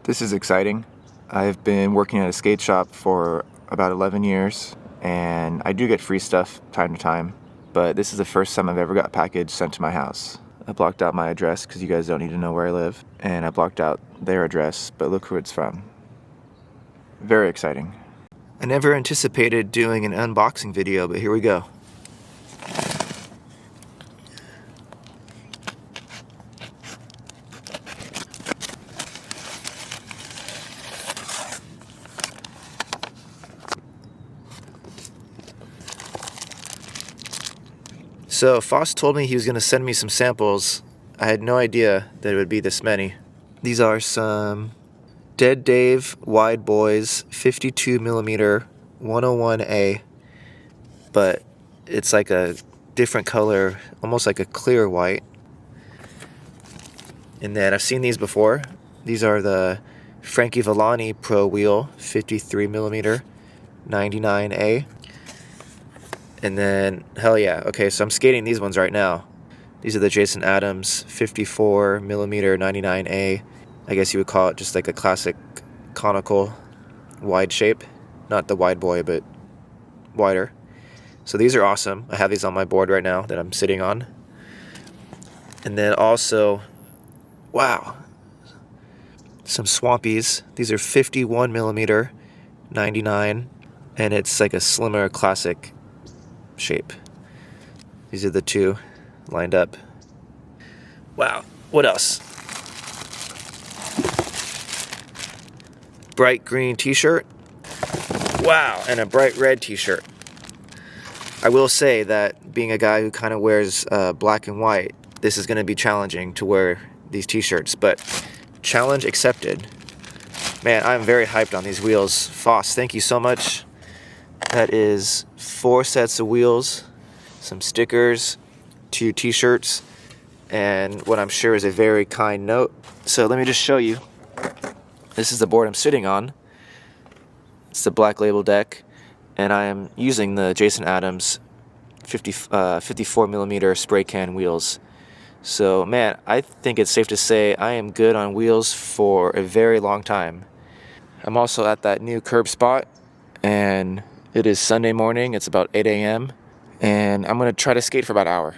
This is exciting. I've been working at a skate shop for about 11 years, and I do get free stuff time to time, but this is the first time I've ever got a package sent to my house. I blocked out my address because you guys don't need to know where I live, and I blocked out their address, but look who it's from. Very exciting. I never anticipated doing an unboxing video, but here we go. So Foss told me he was going to send me some samples. I had no idea that it would be this many. These are some Dead Dave Wide Boys 52mm 101A, but it's like a different color, almost like a clear white. And then I've seen these before. These are the Frankie Villani Pro Wheel 53mm 99A. And then, hell yeah, okay, so I'm skating these ones right now. These are the Jason Adams 54mm 99A. I guess you would call it just like a classic conical wide shape. Not the wide boy, but wider. So these are awesome. I have these on my board right now that I'm sitting on. And then also, wow, some Swampies. These are 51mm 99, and it's like a slimmer classic shape. These are the two lined up. Wow, what else? Bright green t-shirt. Wow, and a bright red t-shirt. I will say that being a guy who kind of wears black and white, this is going to be challenging to wear these t-shirts, but challenge accepted. Man, I'm very hyped on these wheels. Foss, thank you so much. That is 4 sets of wheels, some stickers, 2 t-shirts, and what I'm sure is a very kind note. So let me just show you. This is the board I'm sitting on. It's the Black Label deck, and I am using the Jason Adams 54mm spray can wheels. So man, I think it's safe to say I am good on wheels for a very long time. I'm also at that new curb spot, and it is Sunday morning. It's about 8 a.m. and I'm gonna try to skate for about an hour.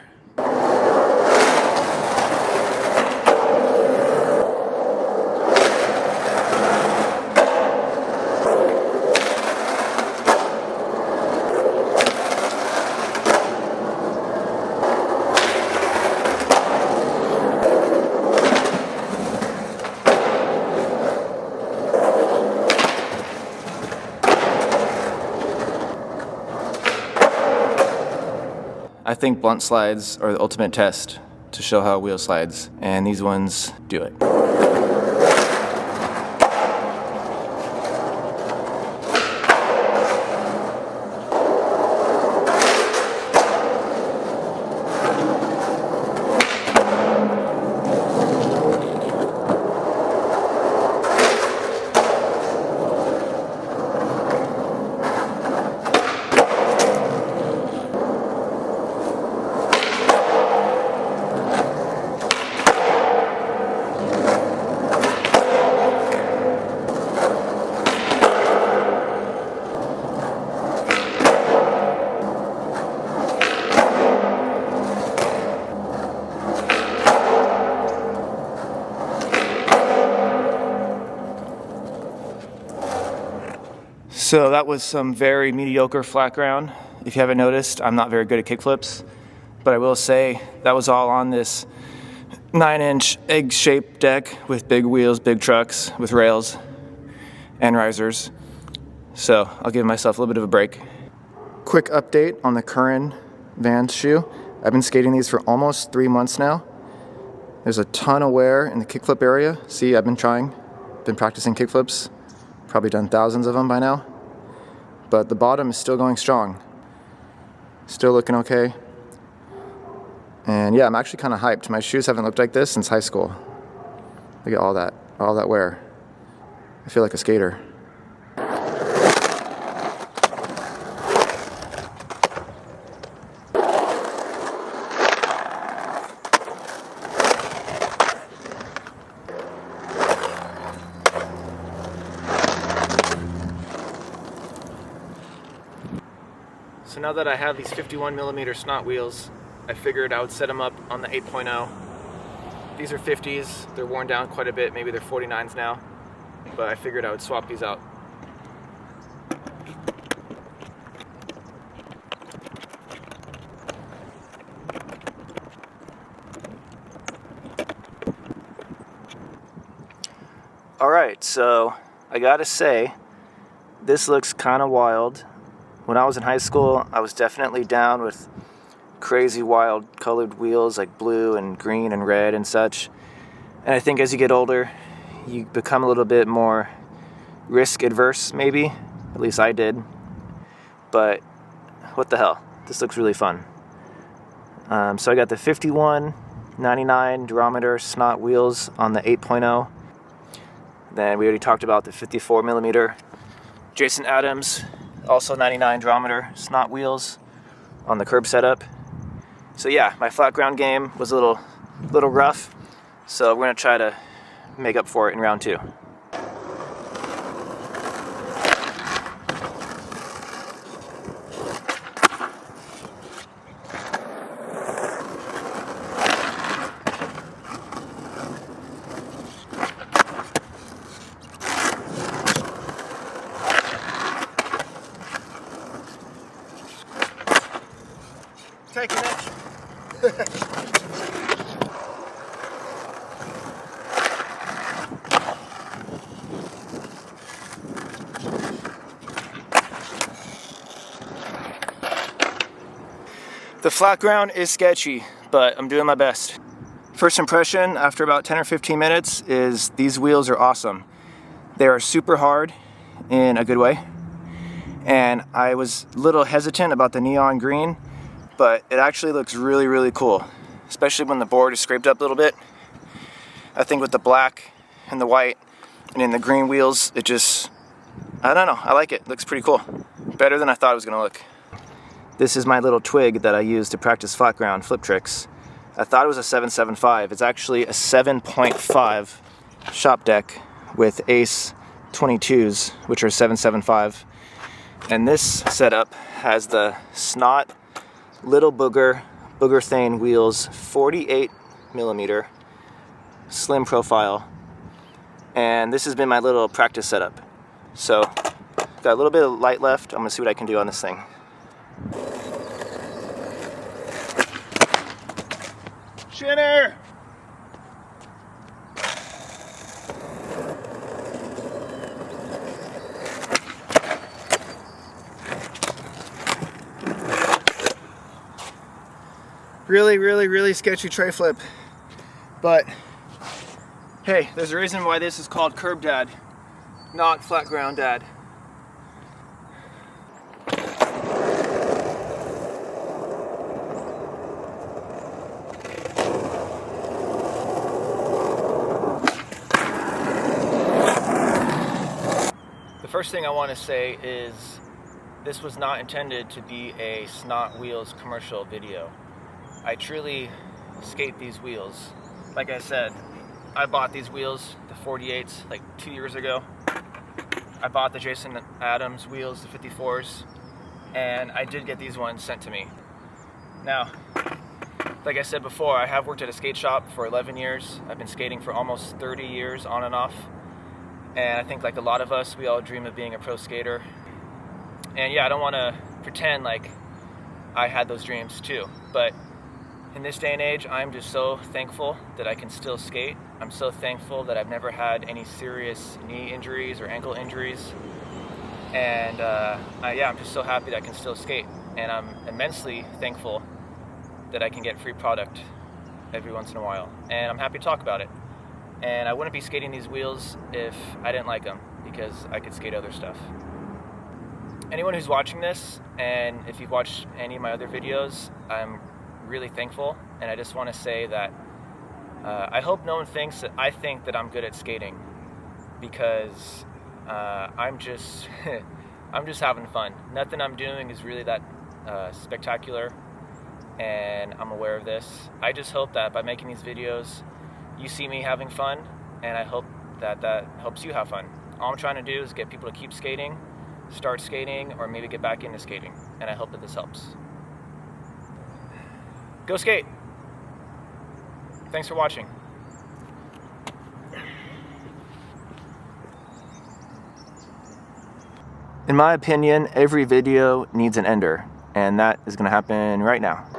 I think blunt slides are the ultimate test to show how a wheel slides, and these ones do it. So that was some very mediocre flat ground. If you haven't noticed, I'm not very good at kickflips, but I will say that was all on this 9-inch egg-shaped deck with big wheels, big trucks, with rails and risers. So I'll give myself a little bit of a break. Quick update on the Curren Vans shoe. I've been skating these for almost 3 months now. There's a ton of wear in the kickflip area. See, I've been practicing kickflips. Probably done thousands of them by now. But the bottom is still going strong. Still looking okay. And yeah, I'm actually kind of hyped. My shoes haven't looked like this since high school. Look at all that wear. I feel like a skater. So now that I have these 51mm snot wheels, I figured I would set them up on the 8.0. These are 50s, they're worn down quite a bit, maybe they're 49s now, but I figured I would swap these out. Alright, so I gotta say, this looks kind of wild. When I was in high school, I was definitely down with crazy wild colored wheels like blue and green and red and such. And I think as you get older, you become a little bit more risk adverse, maybe. At least I did. But what the hell? This looks really fun. So I got the 51/99 durometer snot wheels on the 8.0. Then we already talked about the 54mm Jason Adams, also 99 durometer snot wheels on the curb setup. So yeah, my flat ground game was a little rough, so we're gonna try to make up for it in round 2. Taking it. The flat ground is sketchy, but I'm doing my best. First impression after about 10 or 15 minutes is these wheels are awesome. They are super hard in a good way. And I was a little hesitant about the neon green, but it actually looks really, really cool, especially when the board is scraped up a little bit. I think with the black and the white and in the green wheels, it just, I don't know, I like it. It looks pretty cool. Better than I thought it was gonna look. This is my little twig that I use to practice flat ground flip tricks. I thought it was a 7.75. It's actually a 7.5 shop deck with Ace 22s, which are 7.75. And this setup has the Snot Little Booger Thane wheels, 48mm, slim profile. And this has been my little practice setup. So, got a little bit of light left. I'm gonna see what I can do on this thing. Shinner! Really sketchy tray flip. But hey, there's a reason why this is called Curb Dad, not Flat Ground Dad. The first thing I want to say is this was not intended to be a Snot Wheels commercial video. I truly skate these wheels. Like I said, I bought these wheels, the 48s, like 2 years ago. I bought the Jason Adams wheels, the 54s, and I did get these ones sent to me. Now, like I said before, I have worked at a skate shop for 11 years. I've been skating for almost 30 years on and off. And I think like a lot of us, we all dream of being a pro skater. And yeah, I don't want to pretend like I had those dreams too, but in this day and age, I'm just so thankful that I can still skate. I'm so thankful that I've never had any serious knee injuries or ankle injuries. And yeah, I'm just so happy that I can still skate. And I'm immensely thankful that I can get free product every once in a while. And I'm happy to talk about it. And I wouldn't be skating these wheels if I didn't like them, because I could skate other stuff. Anyone who's watching this, and if you've watched any of my other videos, I'm really thankful, and I just want to say that I hope no one thinks that I think that I'm good at skating, because I'm just I'm just having fun. Nothing I'm doing is really that spectacular, and I'm aware of this. I just hope that by making these videos, you see me having fun, and I hope that that helps you have fun. All I'm trying to do is get people to keep skating, start skating or maybe get back into skating. And I hope that this helps. Go skate! Thanks for watching. In my opinion, every video needs an ender, and that is going to happen right now.